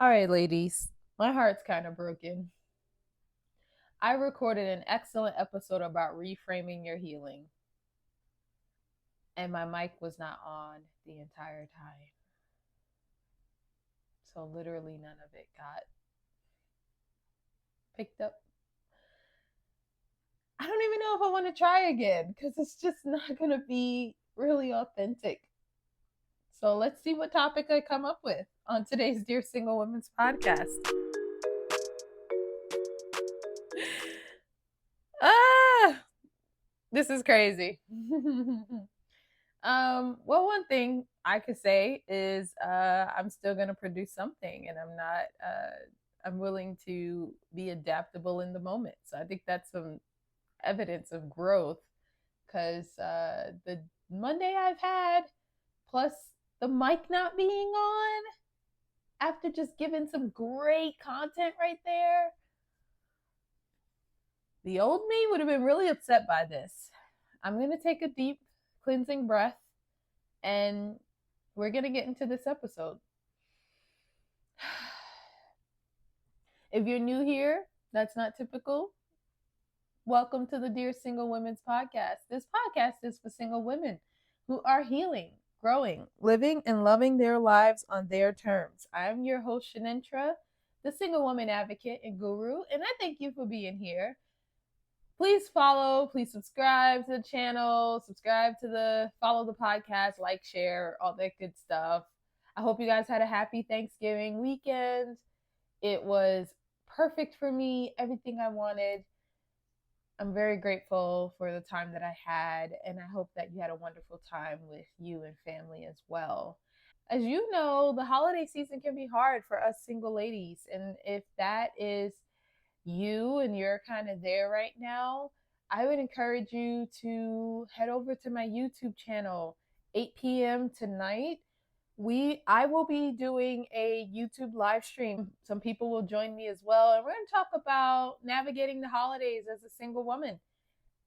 All right, ladies, my heart's kind of broken. I recorded an excellent episode about reframing your healing, and my mic was not on the entire time. So, literally, none of it got picked up. I don't even know if I want to try again because it's just not going to be really authentic. So, let's see what topic I come up with on today's Dear Single Women's podcast. Ah, this is crazy. Well, one thing I could say is I'm still gonna produce something, and I'm not. I'm willing to be adaptable in the moment. So I think that's some evidence of growth, because the Monday I've had, plus the mic not being on, after just giving some great content right there, the old me would have been really upset by this. I'm gonna take a deep cleansing breath, and we're gonna get into this episode. If you're new here, that's not typical. Welcome to the Dear Single Women's Podcast. This podcast is for single women who are healing, growing, living, and loving their lives on their terms. I'm your host, Shanentra, the single woman advocate and guru, and I thank you for being here. Please follow, please subscribe to the channel, follow the podcast, like, share, all that good stuff. I hope you guys had a happy Thanksgiving weekend. It was perfect for me, everything I wanted. I'm very grateful for the time that I had, and I hope that you had a wonderful time with you and family as well. As you know, the holiday season can be hard for us single ladies, and if that is you and you're kind of there right now, I would encourage you to head over to my YouTube channel 8 p.m. tonight. I will be doing a YouTube live stream. Some people will join me as well, and we're going to talk about navigating the holidays as a single woman,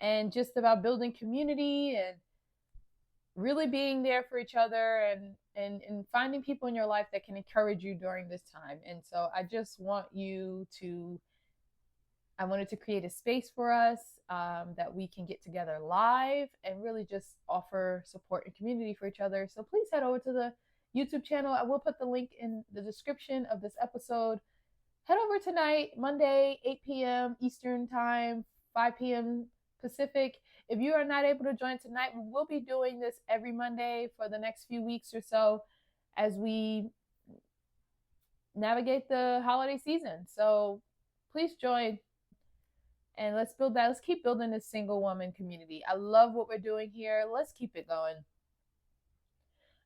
and just about building community and really being there for each other, and finding people in your life that can encourage you during this time. And so I wanted to create a space for us, that we can get together live and really just offer support and community for each other. So please head over to the YouTube channel. I will put the link in the description of this episode. Head over tonight, Monday, 8 p.m. Eastern Time, 5 p.m. Pacific. If you are not able to join tonight, we will be doing this every Monday for the next few weeks or so as we navigate the holiday season. So please join, and let's build that. Let's keep building this single woman community. I love what we're doing here. Let's keep it going.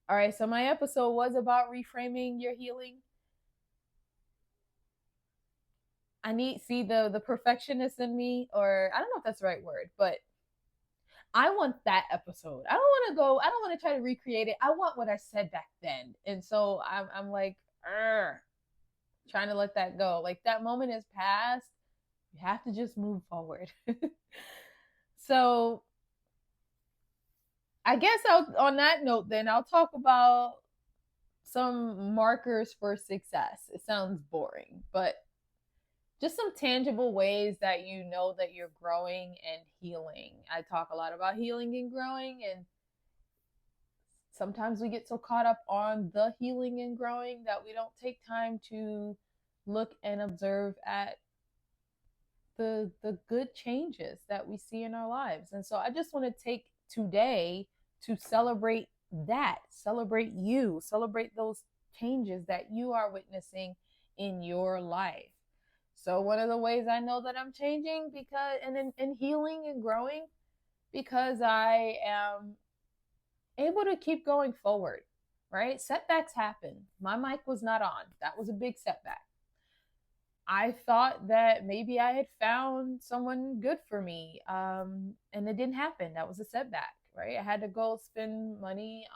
All right, so my episode was about reframing your healing. I need see the perfectionist in me, or I don't know if that's the right word, but I want that episode. I don't want to try to recreate it. I want what I said back then. And so I'm like, trying to let that go. Like, that moment is past. You have to just move forward. So I guess on that note, then I'll talk about some markers for success. It sounds boring, but just some tangible ways that you know that you're growing and healing. I talk a lot about healing and growing, and sometimes we get so caught up on the healing and growing that we don't take time to look and observe at the good changes that we see in our lives. And so I just want to take today to celebrate that, celebrate you, celebrate those changes that you are witnessing in your life. So one of the ways I know that I'm changing, because and healing and growing, because I am able to keep going forward, right? Setbacks happen. My mic was not on. That was a big setback. I thought that maybe I had found someone good for me, and it didn't happen. That was a setback, right? I had to go spend money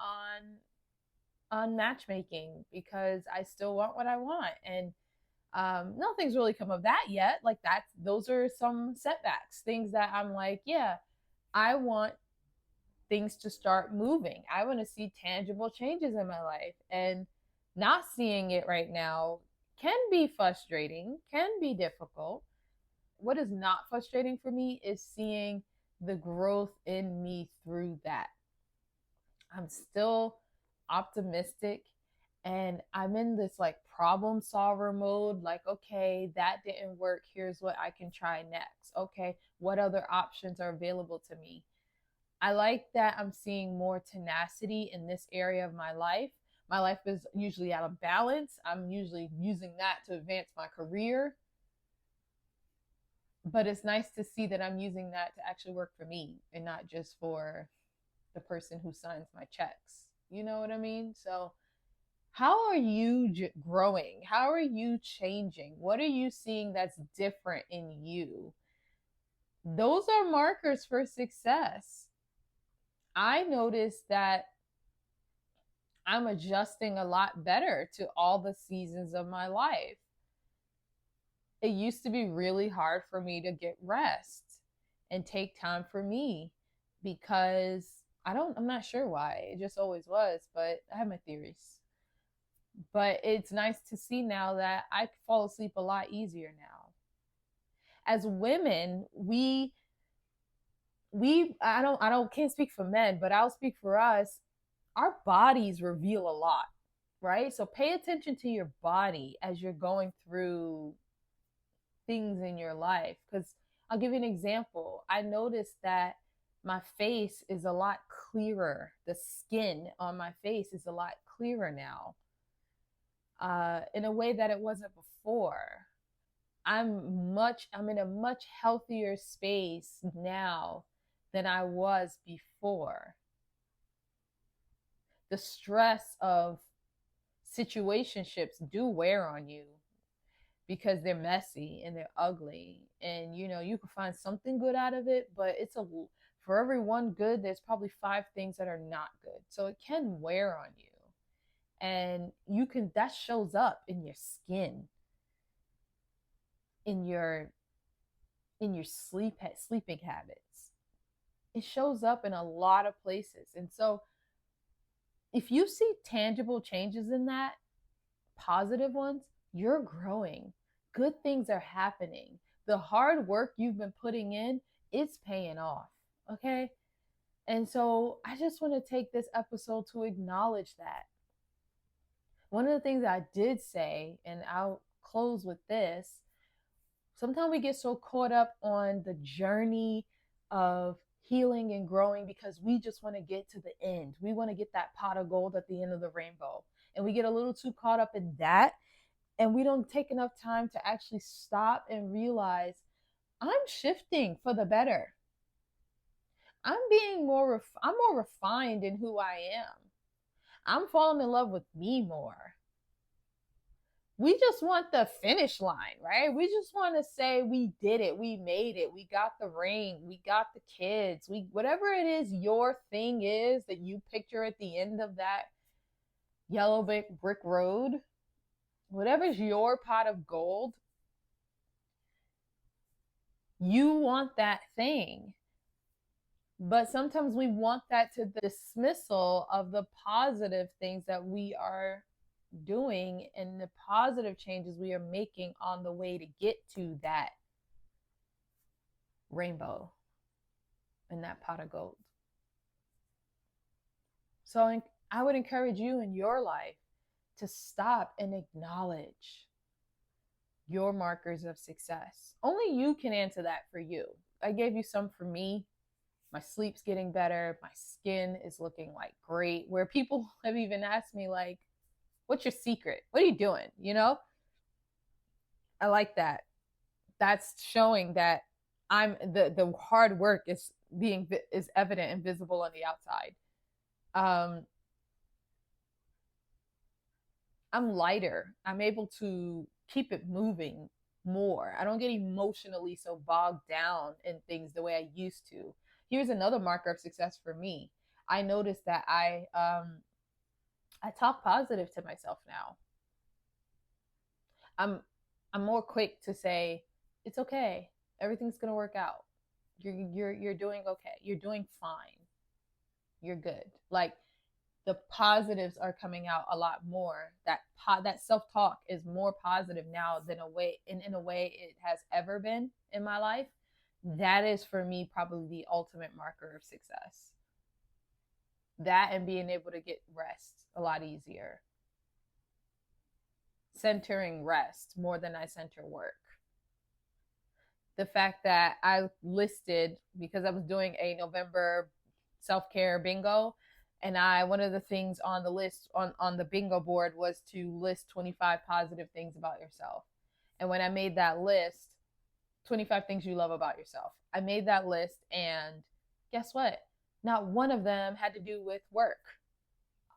on matchmaking because I still want what I want, and nothing's really come of that yet. Like, those are some setbacks, things that I'm like, yeah, I want things to start moving. I want to see tangible changes in my life, and not seeing it right now can be frustrating, can be difficult. What is not frustrating for me is seeing the growth in me through that. I'm still optimistic, and I'm in this like problem solver mode. Like, okay, that didn't work. Here's what I can try next. Okay, what other options are available to me? I like that I'm seeing more tenacity in this area of my life. My life is usually out of balance. I'm usually using that to advance my career. But it's nice to see that I'm using that to actually work for me and not just for the person who signs my checks. You know what I mean? So, how are you growing? How are you changing? What are you seeing that's different in you? Those are markers for success. I noticed that I'm adjusting a lot better to all the seasons of my life. It used to be really hard for me to get rest and take time for me because I'm not sure why. It just always was, but I have my theories. But it's nice to see now that I fall asleep a lot easier now. As women, we I don't can't speak for men, but I'll speak for us. Our bodies reveal a lot, right? So pay attention to your body as you're going through things in your life. Because I'll give you an example. I noticed that my face is a lot clearer. The skin on my face is a lot clearer now, in a way that it wasn't before. I'm in a much healthier space now than I was before. The stress of situationships do wear on you because they're messy and they're ugly, and you can find something good out of it, but for every one good there's probably five things that are not good, so it can wear on you. And that shows up in your skin, in your sleeping habits. It shows up in a lot of places. And so if you see tangible changes in that, positive ones, you're growing. Good things are happening. The hard work you've been putting in, it's paying off. Okay? And so I just want to take this episode to acknowledge that. One of the things I did say, and I'll close with this, sometimes we get so caught up on the journey of healing and growing because we just want to get to the end. We want to get that pot of gold at the end of the rainbow. And we get a little too caught up in that. And we don't take enough time to actually stop and realize I'm shifting for the better. I'm more refined in who I am. I'm falling in love with me more. We just want the finish line, right? We just want to say we did it, we made it, we got the ring, we got the kids, whatever it is your thing is that you picture at the end of that yellow brick road, whatever's your pot of gold, you want that thing. But sometimes we want that to the dismissal of the positive things that we are doing and the positive changes we are making on the way to get to that rainbow and that pot of gold. So I would encourage you in your life to stop and acknowledge your markers of success. Only you can answer that for you. I gave you some for me. My sleep's getting better. My skin is looking like great. Where people have even asked me, like, what's your secret? What are you doing? I like that. That's showing that the hard work is evident and visible on the outside. I'm lighter. I'm able to keep it moving more. I don't get emotionally so bogged down in things the way I used to. Here's another marker of success for me. I noticed that I talk positive to myself now. I'm more quick to say it's okay. Everything's gonna work out. You're doing okay. You're doing fine. You're good. Like the positives are coming out a lot more. That self-talk is more positive now than in a way it has ever been in my life. That is for me probably the ultimate marker of success. That and being able to get rest a lot easier. Centering rest more than I center work. The fact that I listed, because I was doing a November self-care bingo, and one of the things on the list on the bingo board was to list 25 positive things about yourself. And when I made that list, 25 things you love about yourself, I made that list, and guess what? Not one of them had to do with work.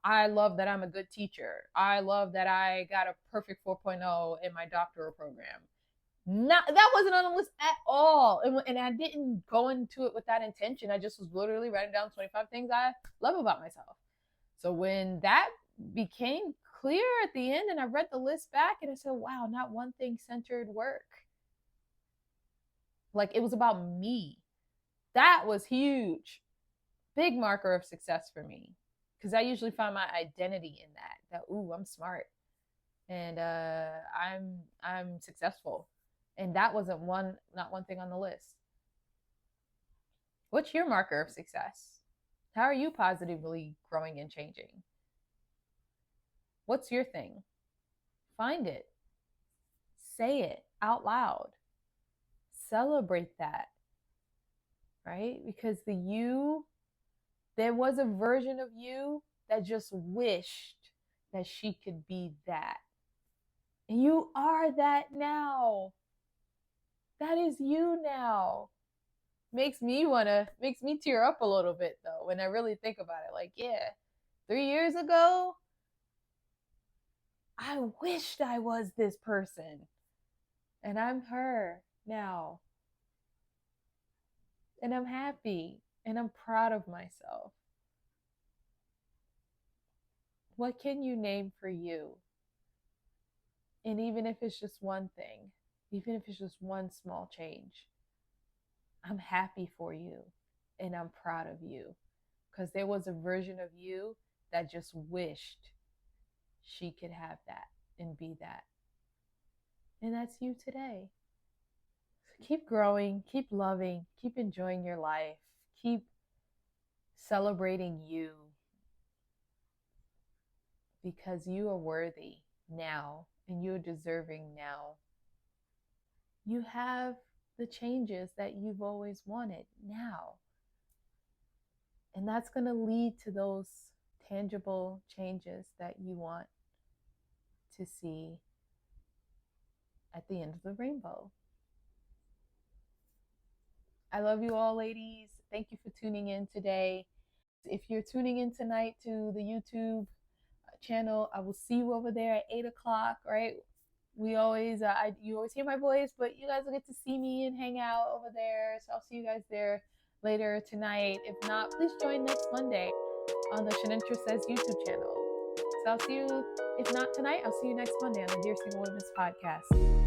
I love that I'm a good teacher. I love that I got a perfect 4.0 in my doctoral program. That wasn't on the list at all. And I didn't go into it with that intention. I just was literally writing down 25 things I love about myself. So when that became clear at the end and I read the list back and I said, wow, not one thing centered work. Like, it was about me. That was huge. Big marker of success for me. Because I usually find my identity in that ooh, I'm smart. And I'm successful. And that wasn't not one thing on the list. What's your marker of success? How are you positively growing and changing? What's your thing? Find it. Say it out loud. Celebrate that. Right? Because there was a version of you that just wished that she could be that. And you are that now. That is you now. Makes me tear up a little bit though when I really think about it. Like, yeah, 3 years ago, I wished I was this person. And I'm her now. And I'm happy. And I'm proud of myself. What can you name for you? And even if it's just one thing, even if it's just one small change, I'm happy for you and I'm proud of you, because there was a version of you that just wished she could have that and be that. And that's you today. So keep growing, keep loving, keep enjoying your life, keep celebrating you, because you are worthy now and you're deserving now. You have the changes that you've always wanted now. And that's going to lead to those tangible changes that you want to see at the end of the rainbow. I love you all, ladies. Thank you for tuning in today. If you're tuning in tonight to the YouTube channel, I will see you over there at 8 o'clock, right? You always hear my voice, but you guys will get to see me and hang out over there. So I'll see you guys there later tonight. If not, please join next Monday on the Shanentra Says YouTube channel. So I'll see you, if not tonight, I'll see you next Monday on the Dear Single Women's podcast.